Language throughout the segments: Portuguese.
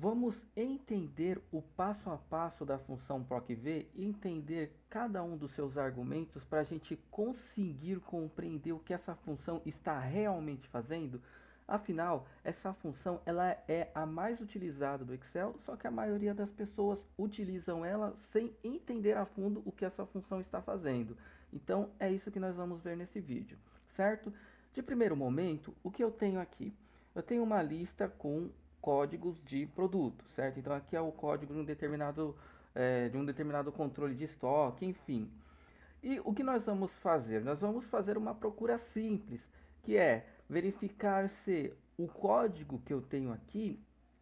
vamos entender o passo a passo da função PROC-V e entender cada um dos seus argumentos para a gente conseguir compreender o que essa função está realmente fazendo. Afinal, essa função ela é a mais utilizada do Excel, só que a maioria das pessoas utilizam ela sem entender a fundo o que essa função está fazendo. Então, é isso que nós vamos ver nesse vídeo, certo? De primeiro momento, o que eu tenho aqui? Eu tenho uma lista com códigos de produto, certo? Então aqui é o código de um determinado controle de estoque, enfim. E o que nós vamos fazer? Nós vamos fazer uma procura simples, que é verificar se o código que eu tenho aqui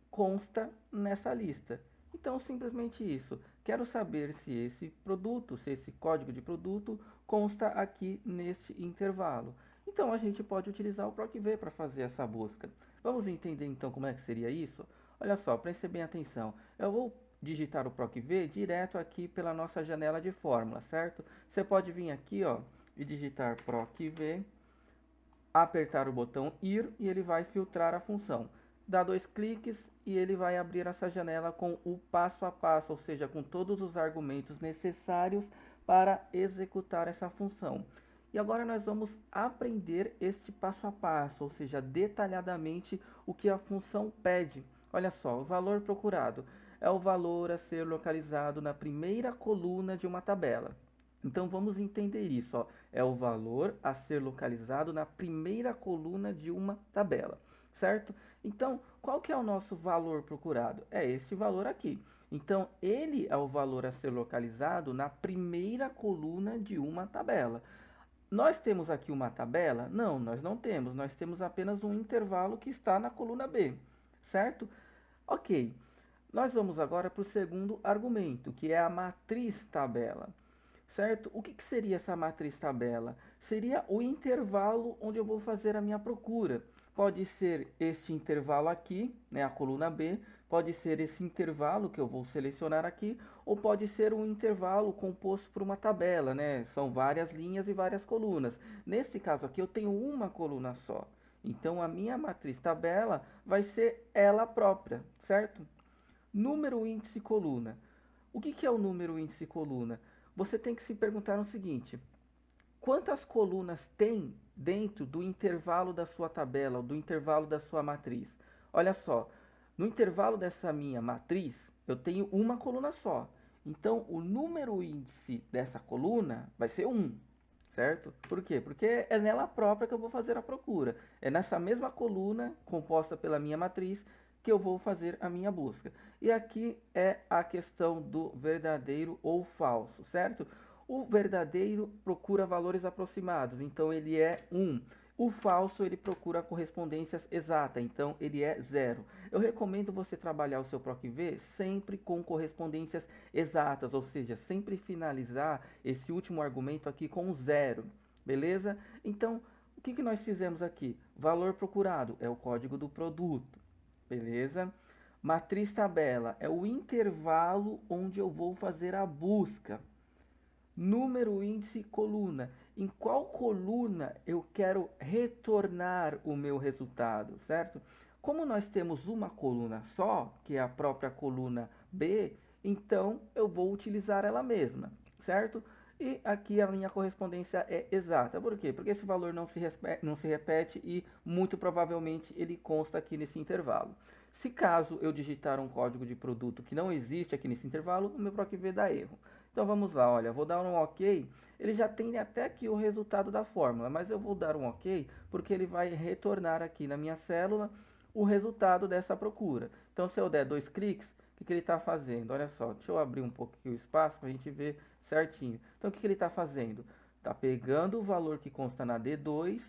consta nessa lista. Então, simplesmente isso. Quero saber se esse produto, se esse código de produto consta aqui neste intervalo. Então, a gente pode utilizar o PROC-V para fazer essa busca. Vamos entender então como é que seria isso? Olha só, preste bem atenção. Eu vou digitar o PROC-V direto aqui pela nossa janela de fórmula, certo? Você pode vir aqui, ó, e digitar PROC-V, apertar o botão IR e ele vai filtrar a função. Dá 2 cliques e ele vai abrir essa janela com o passo a passo, ou seja, com todos os argumentos necessários para executar essa função. E agora nós vamos aprender este passo a passo, ou seja, detalhadamente o que a função pede. Olha só, o valor procurado é o valor a ser localizado na primeira coluna de uma tabela. Então vamos entender isso, ó. É o valor a ser localizado na primeira coluna de uma tabela, certo? Então, qual que é o nosso valor procurado? É este valor aqui. Então, ele é o valor a ser localizado na primeira coluna de uma tabela. Nós temos aqui uma tabela? Não, nós não temos. Nós temos apenas um intervalo que está na coluna B, certo? Ok. Nós vamos agora para o segundo argumento, que é a matriz tabela, certo? O que seria essa matriz tabela? Seria o intervalo onde eu vou fazer a minha procura. Pode ser este intervalo aqui, né, a coluna B, pode ser esse intervalo que eu vou selecionar aqui, ou pode ser um intervalo composto por uma tabela, né? São várias linhas e várias colunas. Nesse caso aqui eu tenho uma coluna só. Então a minha matriz tabela vai ser ela própria, certo? Número, índice, coluna. O que é o número, índice, coluna? Você tem que se perguntar o seguinte: quantas colunas tem dentro do intervalo da sua tabela, ou do intervalo da sua matriz? Olha só, no intervalo dessa minha matriz, eu tenho uma coluna só. Então, o número índice dessa coluna vai ser 1, certo? Por quê? Porque é nela própria que eu vou fazer a procura. É nessa mesma coluna, composta pela minha matriz, que eu vou fazer a minha busca. E aqui é a questão do verdadeiro ou falso, certo? O verdadeiro procura valores aproximados, então ele é 1. O falso ele procura correspondências exatas, então ele é 0. Eu recomendo você trabalhar o seu PROC-V sempre com correspondências exatas, ou seja, sempre finalizar esse último argumento aqui com 0, beleza? Então, o que nós fizemos aqui? Valor procurado é o código do produto, beleza? Matriz tabela é o intervalo onde eu vou fazer a busca. Número, índice, coluna. Em qual coluna eu quero retornar o meu resultado, certo? Como nós temos uma coluna só, que é a própria coluna B, então eu vou utilizar ela mesma, certo? E aqui a minha correspondência é exata. Por quê? Porque esse valor não se repete e muito provavelmente ele consta aqui nesse intervalo. Se caso eu digitar um código de produto que não existe aqui nesse intervalo, o meu PROC-V dá erro. Então vamos lá, olha, vou dar um OK. Ele já tem até aqui o resultado da fórmula, mas eu vou dar um OK porque ele vai retornar aqui na minha célula o resultado dessa procura. Então se eu der 2 cliques, o que ele está fazendo? Olha só, deixa eu abrir um pouco aqui o espaço para a gente ver certinho. Então o que ele está fazendo? Está pegando o valor que consta na D2,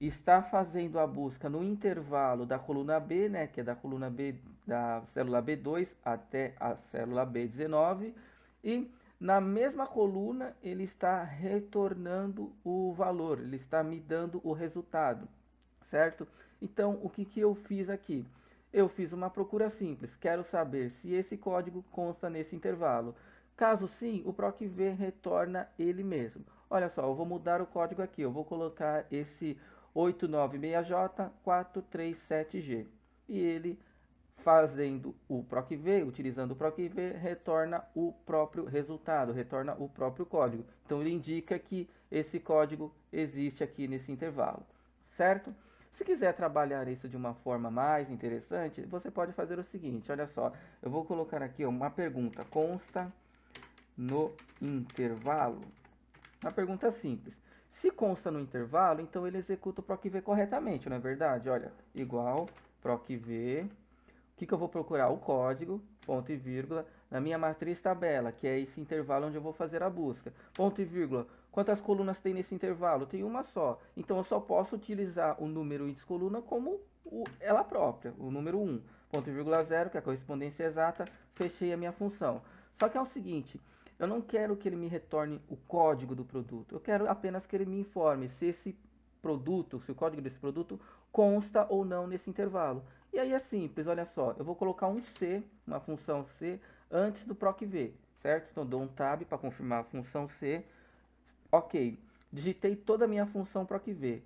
está fazendo a busca no intervalo da coluna B, né, que é da coluna B, da célula B2 até a célula B19, e na mesma coluna ele está retornando o valor, ele está me dando o resultado, certo? Então, o que eu fiz aqui? Eu fiz uma procura simples, quero saber se esse código consta nesse intervalo. Caso sim, o PROC-V retorna ele mesmo. Olha só, eu vou mudar o código aqui, eu vou colocar esse 896J437G e ele fazendo o PROC-V, utilizando o PROC-V, retorna o próprio resultado, retorna o próprio código. Então ele indica que esse código existe aqui nesse intervalo, certo? Se quiser trabalhar isso de uma forma mais interessante, você pode fazer o seguinte, olha só, eu vou colocar aqui uma pergunta, consta no intervalo, uma pergunta simples. Se consta no intervalo, então ele executa o PROC-V corretamente, não é verdade? Olha, igual PROC-V, o que eu vou procurar? O código, ponto e vírgula, na minha matriz tabela, que é esse intervalo onde eu vou fazer a busca. Ponto e vírgula, quantas colunas tem nesse intervalo? Tem uma só. Então eu só posso utilizar o número índice coluna como ela própria, o número 1. Ponto e vírgula 0, que é a correspondência exata, fechei a minha função. Só que é o seguinte, eu não quero que ele me retorne o código do produto, eu quero apenas que ele me informe se esse produto, se o código desse produto consta ou não nesse intervalo. E aí é simples, olha só, eu vou colocar um C, uma função C, antes do PROC-V, certo? Então dou um tab para confirmar a função C. Ok, digitei toda a minha função PROC-V.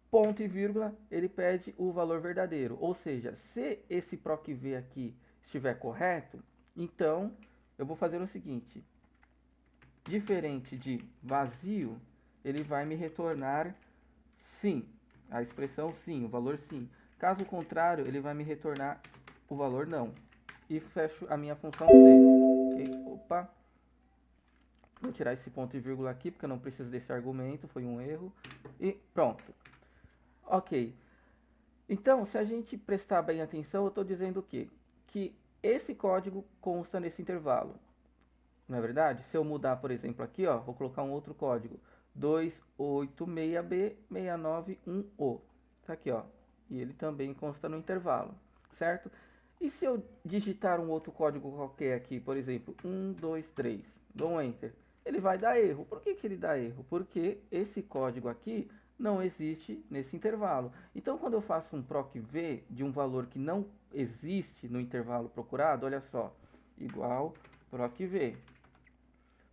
Ponto e vírgula, ele pede o valor verdadeiro. Ou seja, se esse PROC-V aqui estiver correto, então eu vou fazer o seguinte. Diferente de vazio, ele vai me retornar sim, a expressão sim, o valor sim. Caso contrário, ele vai me retornar o valor não. E fecho a minha função C. Okay? Opa. Vou tirar esse ponto e vírgula aqui, porque eu não preciso desse argumento, foi um erro. E pronto. Ok. Então, se a gente prestar bem atenção, eu estou dizendo o quê? Que esse código consta nesse intervalo. Não é verdade? Se eu mudar, por exemplo, aqui, ó, vou colocar um outro código. 286B691O. Tá aqui, ó. E ele também consta no intervalo, certo? E se eu digitar um outro código qualquer aqui, por exemplo, 123, dou um Enter, ele vai dar erro. Por que que ele dá erro? Porque esse código aqui não existe nesse intervalo. Então, quando eu faço um PROC-V de um valor que não existe no intervalo procurado, olha só, igual PROC-V.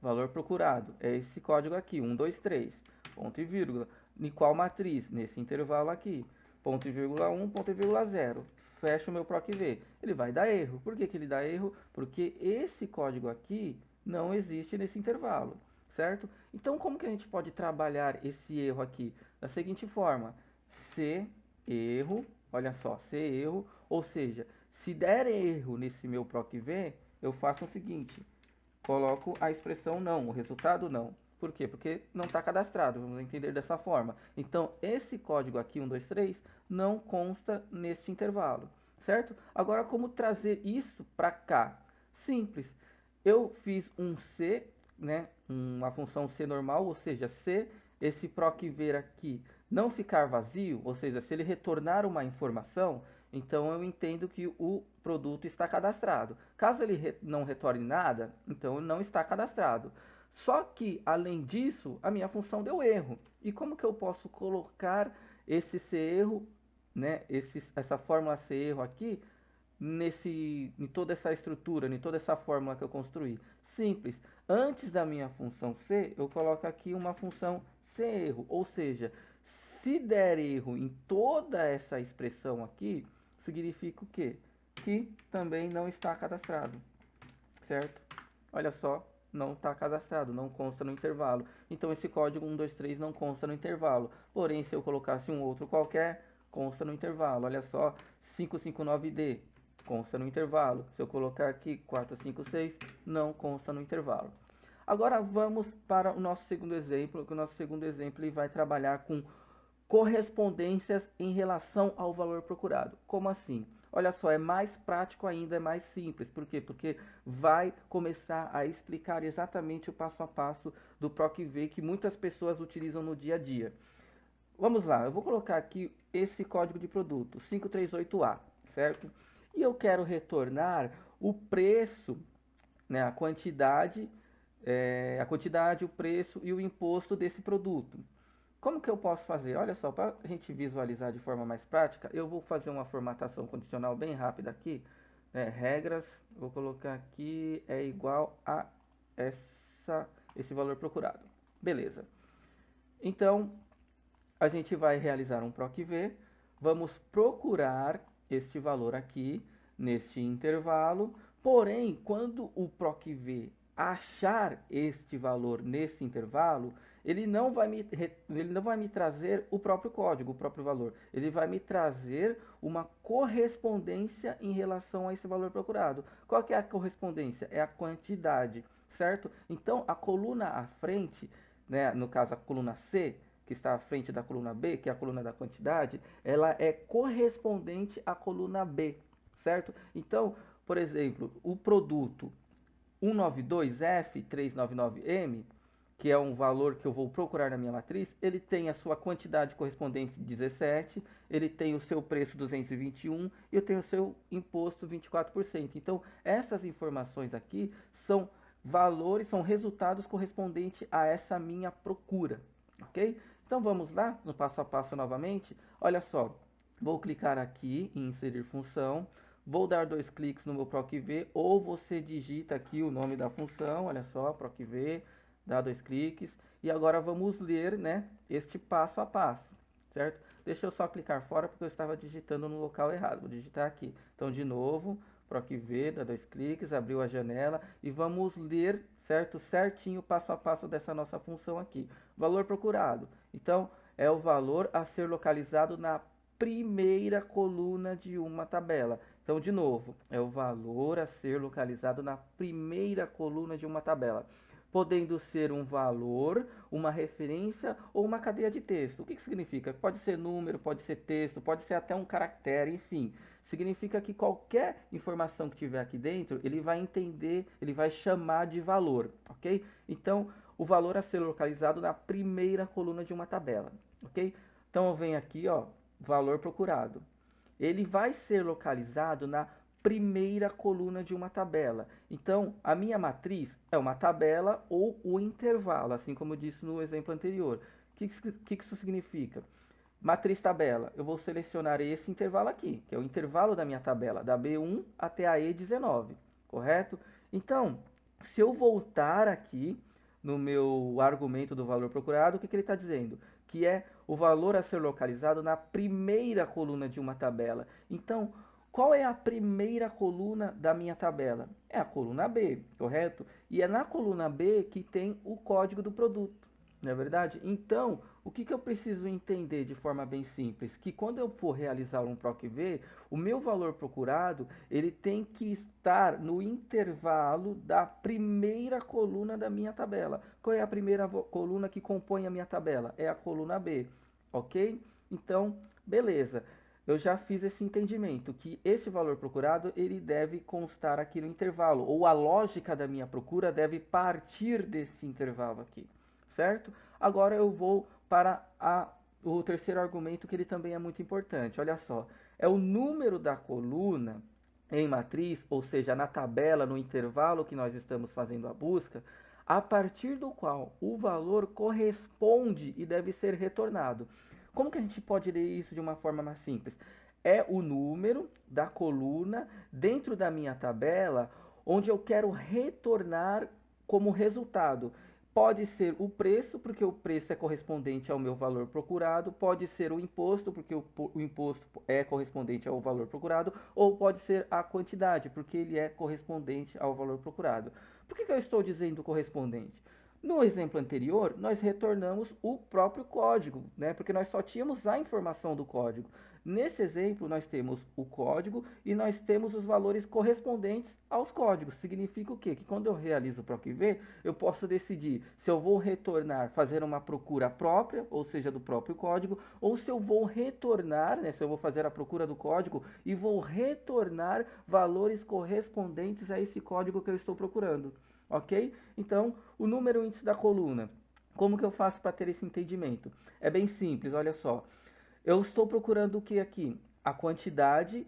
Valor procurado é esse código aqui, 123, ponto e vírgula. Em qual matriz? Nesse intervalo aqui, ponto e vírgula 1, ponto e vírgula 0. Fecho o meu PROC-V. Ele vai dar erro. Por que que ele dá erro? Porque esse código aqui não existe nesse intervalo, certo? Então, como que a gente pode trabalhar esse erro aqui? Da seguinte forma, se erro, olha só, se erro, ou seja, se der erro nesse meu PROC-V, eu faço o seguinte, coloco a expressão não, o resultado não. Por quê? Porque não está cadastrado, vamos entender dessa forma. Então, esse código aqui, 123, não consta neste intervalo, certo? Agora, como trazer isso para cá? Simples. Eu fiz um C, né, uma função C normal, ou seja, se esse PROC-V aqui não ficar vazio, ou seja, se ele retornar uma informação, então eu entendo que o produto está cadastrado. Caso ele não retorne nada, então não está cadastrado. Só que, além disso, a minha função deu erro. E como que eu posso colocar esse C erro, né, essa fórmula C erro aqui, em toda essa estrutura, em toda essa fórmula que eu construí? Simples. Antes da minha função C, eu coloco aqui uma função C erro. Ou seja, se der erro em toda essa expressão aqui, significa o quê? Que também não está cadastrado, certo? Olha só, não está cadastrado, não consta no intervalo. Então esse código 123 não consta no intervalo. Porém, se eu colocasse um outro qualquer, consta no intervalo. Olha só, 559D consta no intervalo. Se eu colocar aqui 456, não consta no intervalo. Agora vamos para o nosso segundo exemplo, que o nosso segundo exemplo ele vai trabalhar com correspondências em relação ao valor procurado. Como assim? Olha só, é mais prático ainda, é mais simples. Por quê? Porque vai começar a explicar exatamente o passo a passo do PROC-V que muitas pessoas utilizam no dia a dia. Vamos lá, eu vou colocar aqui esse código de produto, 538A, certo? E eu quero retornar o preço, né, a quantidade, o preço e o imposto desse produto. Como que eu posso fazer? Olha só, para a gente visualizar de forma mais prática, eu vou fazer uma formatação condicional bem rápida aqui. Né? Regras, vou colocar aqui, é igual a esse valor procurado. Beleza. Então, a gente vai realizar um PROC-V, vamos procurar este valor aqui, neste intervalo. Porém, quando o PROC-V achar este valor nesse intervalo, ele não vai me trazer o próprio código, o próprio valor. Ele vai me trazer uma correspondência em relação a esse valor procurado. Qual que é a correspondência? É a quantidade, certo? Então, a coluna à frente, né, no caso a coluna C, que está à frente da coluna B, que é a coluna da quantidade, ela é correspondente à coluna B, certo? Então, por exemplo, o produto 192F399M, que é um valor que eu vou procurar na minha matriz, ele tem a sua quantidade correspondente 17, ele tem o seu preço 221 e eu tenho o seu imposto 24%. Então, essas informações aqui são valores, são resultados correspondentes a essa minha procura, ok? Então, vamos lá no passo a passo novamente. Olha só, vou clicar aqui em inserir função. Vou dar 2 cliques no meu PROC-V, ou você digita aqui o nome da função, olha só, PROC-V, dá 2 cliques, e agora vamos ler, né, este passo a passo, certo? Deixa eu só clicar fora porque eu estava digitando no local errado, vou digitar aqui. Então, de novo, PROC-V, dá 2 cliques, abriu a janela, e vamos ler, certo, certinho o passo a passo dessa nossa função aqui. Valor procurado, então, é o valor a ser localizado na primeira coluna de uma tabela. Então, de novo, é o valor a ser localizado na primeira coluna de uma tabela, podendo ser um valor, uma referência ou uma cadeia de texto. O que significa? Pode ser número, pode ser texto, pode ser até um caractere, enfim. Significa que qualquer informação que tiver aqui dentro, ele vai entender, ele vai chamar de valor, ok? Então, o valor a ser localizado na primeira coluna de uma tabela, ok? Então, eu venho aqui, ó, valor procurado. Ele vai ser localizado na primeira coluna de uma tabela. Então, a minha matriz é uma tabela ou o intervalo, assim como eu disse no exemplo anterior. O que isso significa? Matriz tabela, eu vou selecionar esse intervalo aqui, que é o intervalo da minha tabela, da B1 até a E19, correto? Então, se eu voltar aqui no meu argumento do valor procurado, o que ele está dizendo? Que é o valor a ser localizado na primeira coluna de uma tabela. Então, qual é a primeira coluna da minha tabela? É a coluna B, correto? E é na coluna B que tem o código do produto, não é verdade? Então, o que eu preciso entender de forma bem simples? Que quando eu for realizar um PROC-V, o meu valor procurado, ele tem que estar no intervalo da primeira coluna da minha tabela. Qual é a primeira coluna que compõe a minha tabela? É a coluna B, ok? Então, beleza. Eu já fiz esse entendimento, que esse valor procurado, ele deve constar aqui no intervalo, ou a lógica da minha procura deve partir desse intervalo aqui, certo? Agora eu vou para o terceiro argumento, que ele também é muito importante. Olha só, é o número da coluna em matriz, ou seja, na tabela, no intervalo que nós estamos fazendo a busca, a partir do qual o valor corresponde e deve ser retornado. Como que a gente pode ler isso de uma forma mais simples? É o número da coluna dentro da minha tabela, onde eu quero retornar como resultado. Pode ser o preço, porque o preço é correspondente ao meu valor procurado. Pode ser o imposto, porque o imposto é correspondente ao valor procurado. Ou pode ser a quantidade, porque ele é correspondente ao valor procurado. Por que eu estou dizendo correspondente? No exemplo anterior, nós retornamos o próprio código, né? Porque nós só tínhamos a informação do código. Nesse exemplo, nós temos o código e nós temos os valores correspondentes aos códigos. Significa o quê? Que quando eu realizo o PROC-V, eu posso decidir se eu vou retornar, fazer uma procura própria, ou seja, do próprio código, ou se eu vou retornar, né, se eu vou fazer a procura do código e vou retornar valores correspondentes a esse código que eu estou procurando. Ok? Então, o número índice da coluna. Como que eu faço para ter esse entendimento? É bem simples, olha só. Eu estou procurando o que aqui? A quantidade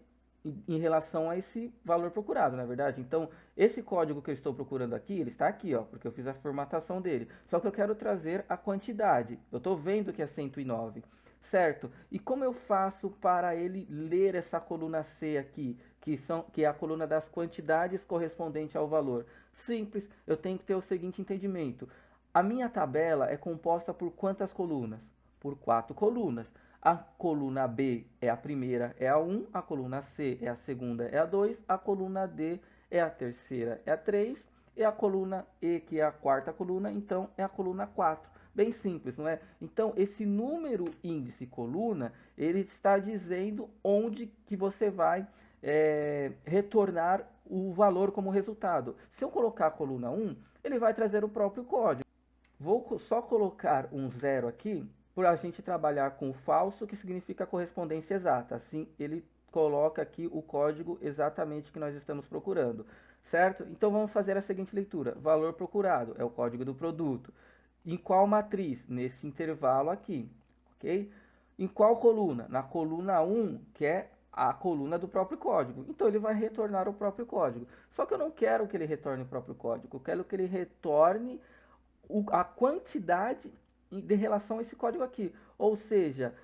em relação a esse valor procurado, na é verdade? Então, esse código que eu estou procurando aqui, ele está aqui, ó, porque eu fiz a formatação dele. Só que eu quero trazer a quantidade. Eu estou vendo que é 109, certo? E como eu faço para ele ler essa coluna C aqui, que é a coluna das quantidades correspondente ao valor? Simples, eu tenho que ter o seguinte entendimento. A minha tabela é composta por quantas colunas? Por 4 colunas. A coluna B é a primeira, é a 1, a coluna C é a segunda, é a 2, a coluna D é a terceira, é a 3, e a coluna E, que é a quarta coluna, então é a coluna 4. Bem simples, não é? Então, esse número índice coluna, ele está dizendo onde que você vai retornar o valor como resultado. Se eu colocar a coluna 1, ele vai trazer o próprio código. Vou só colocar um zero aqui, para a gente trabalhar com o falso, que significa correspondência exata. Assim, ele coloca aqui o código exatamente que nós estamos procurando, certo? Então, vamos fazer a seguinte leitura. Valor procurado é o código do produto. Em qual matriz? Nesse intervalo aqui, ok? Em qual coluna? Na coluna 1, que é a coluna do próprio código. Então, ele vai retornar o próprio código. Só que eu não quero que ele retorne o próprio código. Eu quero que ele retorne a quantidade de relação a esse código aqui. Ou seja,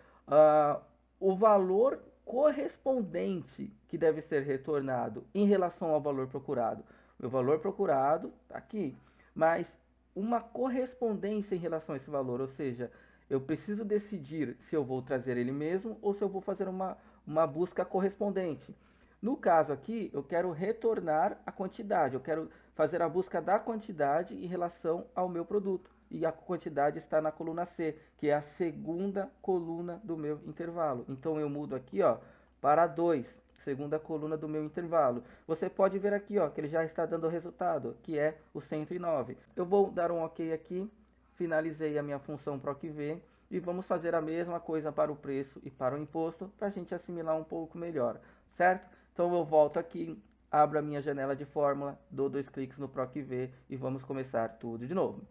o valor correspondente que deve ser retornado em relação ao valor procurado. O valor procurado está aqui, mas uma correspondência em relação a esse valor, ou seja, eu preciso decidir se eu vou trazer ele mesmo ou se eu vou fazer uma busca correspondente. No caso aqui, eu quero retornar a quantidade, eu quero fazer a busca da quantidade em relação ao meu produto. E a quantidade está na coluna C, que é a segunda coluna do meu intervalo. Então eu mudo aqui, ó, para 2, segunda coluna do meu intervalo. Você pode ver aqui, ó, que ele já está dando o resultado, que é o 109. Eu vou dar um OK aqui, finalizei a minha função PROC-V e vamos fazer a mesma coisa para o preço e para o imposto, para a gente assimilar um pouco melhor, certo? Então eu volto aqui, abro a minha janela de fórmula, dou 2 cliques no PROC-V e vamos começar tudo de novo,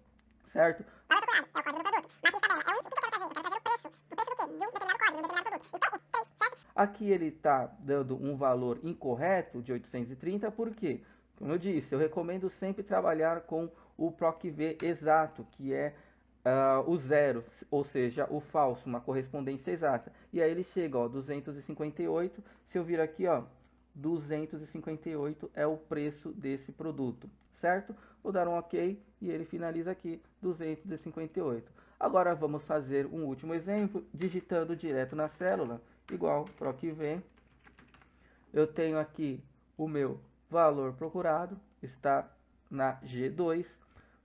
certo? Aqui ele está dando um valor incorreto de 830, por quê? Como eu disse, eu recomendo sempre trabalhar com o PROC-V exato, que é o zero, ou seja, o falso, uma correspondência exata. E aí ele chega, ó, 258, se eu vir aqui, ó, 258 é o preço desse produto, certo? Vou dar um OK e ele finaliza aqui, 258. Agora vamos fazer um último exemplo, digitando direto na célula, igual PROC-V. Eu tenho aqui o meu valor procurado, está na G2,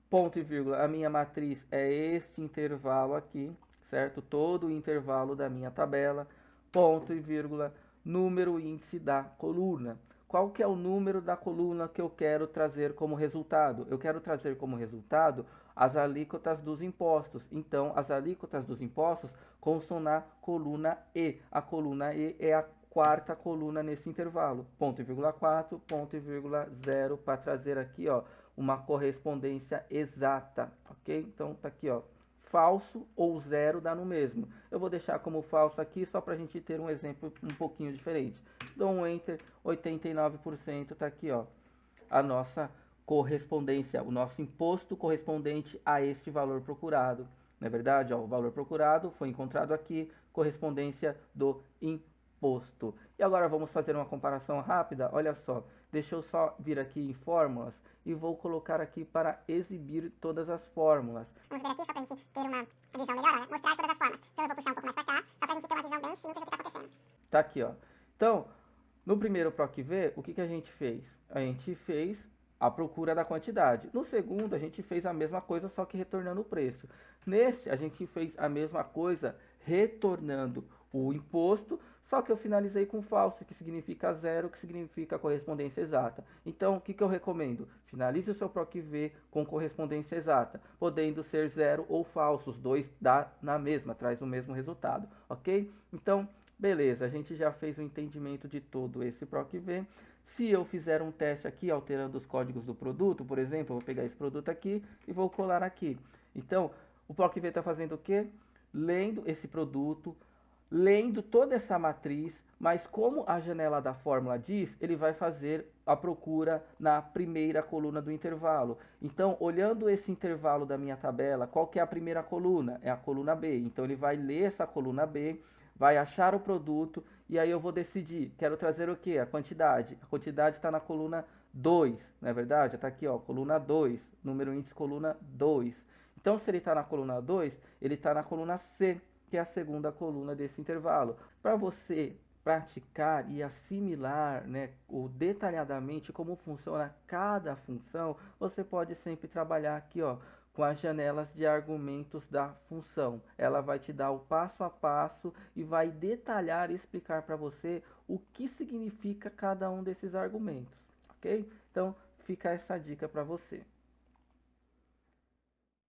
ponto e vírgula, a minha matriz é este intervalo aqui, certo? Todo o intervalo da minha tabela, ponto e vírgula, número índice da coluna. Qual que é o número da coluna que eu quero trazer como resultado? Eu quero trazer como resultado as alíquotas dos impostos. Então, as alíquotas dos impostos constam na coluna E. A coluna E é a quarta coluna nesse intervalo. Ponto e vírgula 4, ponto e vírgula 0, para trazer aqui, ó, uma correspondência exata, ok? Então, tá aqui, ó, falso ou zero dá no mesmo. Eu vou deixar como falso aqui, só para a gente ter um exemplo um pouquinho diferente. Dou um Enter, 89%, tá aqui, ó, a nossa correspondência, o nosso imposto correspondente a este valor procurado. Não é verdade? Ó, o valor procurado foi encontrado aqui, correspondência do imposto. E agora vamos fazer uma comparação rápida. Olha só, deixa eu só vir aqui em fórmulas e vou colocar aqui para exibir todas as fórmulas. Vamos ver aqui, só para a gente ter uma visão melhor, ó, mostrar todas as formas. Então eu vou puxar um pouco mais para cá, só para a gente ter uma visão bem simples do que está acontecendo. Tá aqui, ó. Então, no primeiro PROC-V, o que a gente fez? A gente fez a procura da quantidade. No segundo, a gente fez a mesma coisa, só que retornando o preço. Nesse, a gente fez a mesma coisa, retornando o imposto, só que eu finalizei com falso, que significa zero, que significa correspondência exata. Então, o que eu recomendo? Finalize o seu PROC-V com correspondência exata, podendo ser zero ou falso, os dois dá na mesma, traz o mesmo resultado, ok? Então, beleza, a gente já fez o entendimento de todo esse PROC-V. Se eu fizer um teste aqui, alterando os códigos do produto, por exemplo, eu vou pegar esse produto aqui e vou colar aqui. Então, o PROC-V está fazendo o quê? Lendo esse produto, lendo toda essa matriz, mas como a janela da fórmula diz, ele vai fazer a procura na primeira coluna do intervalo. Então, olhando esse intervalo da minha tabela, qual que é a primeira coluna? É a coluna B. Então, ele vai ler essa coluna B, vai achar o produto, e aí eu vou decidir, quero trazer o que? A quantidade. A quantidade está na coluna 2, não é verdade? Está aqui, ó, coluna 2, número índice coluna 2. Então, se ele está na coluna 2, ele está na coluna C, que é a segunda coluna desse intervalo. Para você praticar e assimilar, né, detalhadamente como funciona cada função, você pode sempre trabalhar aqui, ó, com as janelas de argumentos da função. Ela vai te dar o passo a passo e vai detalhar e explicar para você o que significa cada um desses argumentos, ok? Então, fica essa dica para você.